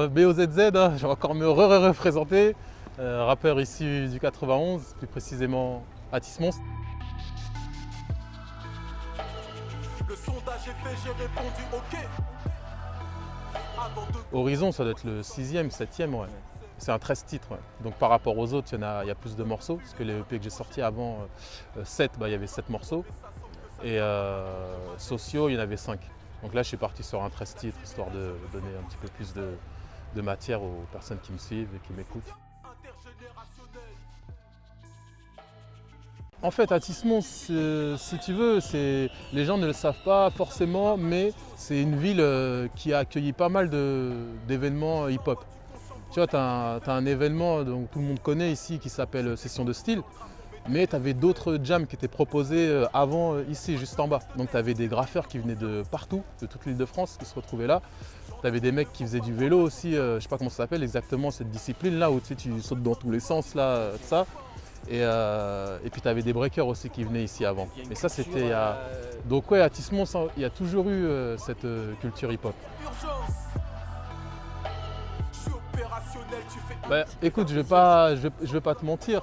BOZZ, hein, je vais encore me représenter. Rappeur issu du 91, plus précisément Atis Monstre. Le sondage est fait, j'ai répondu OK. Horizon, ça doit être le 6e, 7e, ouais. C'est un 13 titres, ouais. Donc par rapport aux autres, il y a plus de morceaux, parce que les EP que j'ai sortis avant, 7, il y avait 7 morceaux. Et Sociaux, il y en avait 5. Donc là, je suis parti sur un 13 titres, histoire de donner un petit peu plus de matière aux personnes qui me suivent et qui m'écoutent. En fait, Atis Monstre, si tu veux, les gens ne le savent pas forcément, mais c'est une ville qui a accueilli pas mal d'événements hip-hop. Tu vois, tu as un événement dont tout le monde connaît ici qui s'appelle Session de Style, mais tu avais d'autres jams qui étaient proposés avant ici, juste en bas. Donc tu avais des graffeurs qui venaient de partout, de toute l'île de France, qui se retrouvaient là. Tu avais des mecs qui faisaient du vélo aussi, je ne sais pas comment ça s'appelle exactement cette discipline-là, où tu sautes dans tous les sens, là, ça. Et puis tu avais des breakers aussi qui venaient ici avant. Et ça c'était il y a... Donc ouais, à Atis Monstre, il y a toujours eu cette culture hip-hop. Bah, écoute, je vais pas te mentir.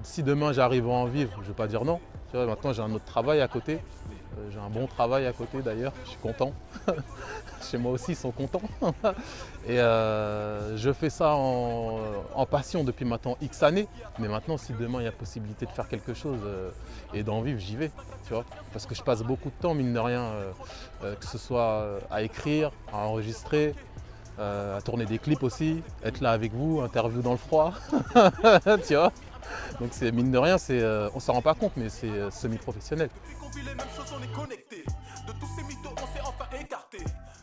Si demain j'arrive à en vivre, je ne vais pas dire non. Tu vois, maintenant j'ai un autre travail à côté. J'ai un bon travail à côté d'ailleurs, je suis content. Chez moi aussi, ils sont contents. Et je fais ça en passion depuis maintenant X années. Mais maintenant, si demain il y a possibilité de faire quelque chose et d'en vivre, j'y vais. Tu vois, parce que je passe beaucoup de temps, mine de rien, que ce soit à écrire, à enregistrer, à tourner des clips aussi, être là avec vous, interview dans le froid. Tu vois. Donc c'est mine de rien, on s'en rend pas compte, mais c'est semi-professionnel.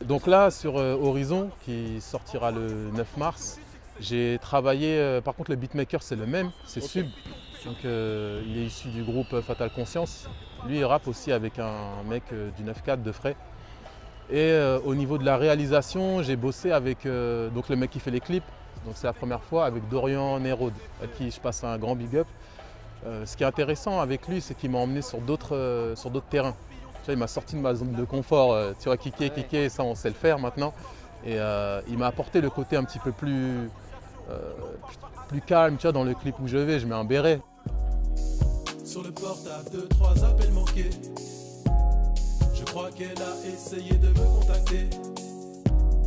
Donc là, sur Horizon, qui sortira le 9 mars, j'ai travaillé, par contre le beatmaker c'est le même, c'est Sub. Donc il est issu du groupe Fatal Conscience. Lui il rappe aussi avec un mec du 9-4 de Fray. Et au niveau de la réalisation, j'ai bossé avec donc le mec qui fait les clips. Donc c'est la première fois avec Dorian Nerod, à qui je passe un grand big up. Ce qui est intéressant avec lui, c'est qu'il m'a emmené sur d'autres terrains. Tu vois, il m'a sorti de ma zone de confort, tu vois, kicker, ça on sait le faire maintenant. Et il m'a apporté le côté un petit peu plus calme, tu vois, dans le clip où je vais, je mets un béret. Sur le portable, 2-3 appels manqués. Je crois qu'elle a essayé de me contacter.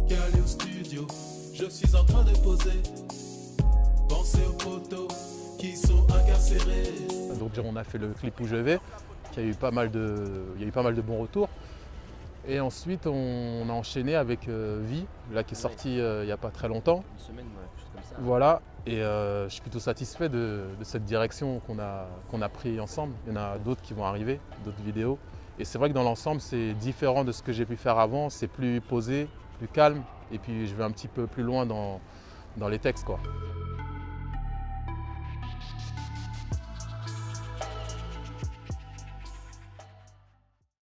Calé au studio, je suis en train de poser. Pensez aux poteaux qui sont incarcérés. Donc on a fait le clip où je vais, il y a eu pas mal de bons retours. Et ensuite on a enchaîné avec Vie, là qui est sorti il n'y a pas très longtemps. Une semaine, ouais, quelque chose comme ça. Voilà, et je suis plutôt satisfait de cette direction qu'on a pris ensemble. Il y en a d'autres qui vont arriver, d'autres vidéos. Et c'est vrai que dans l'ensemble, c'est différent de ce que j'ai pu faire avant, c'est plus posé, plus calme, et puis je vais un petit peu plus loin dans les textes, quoi.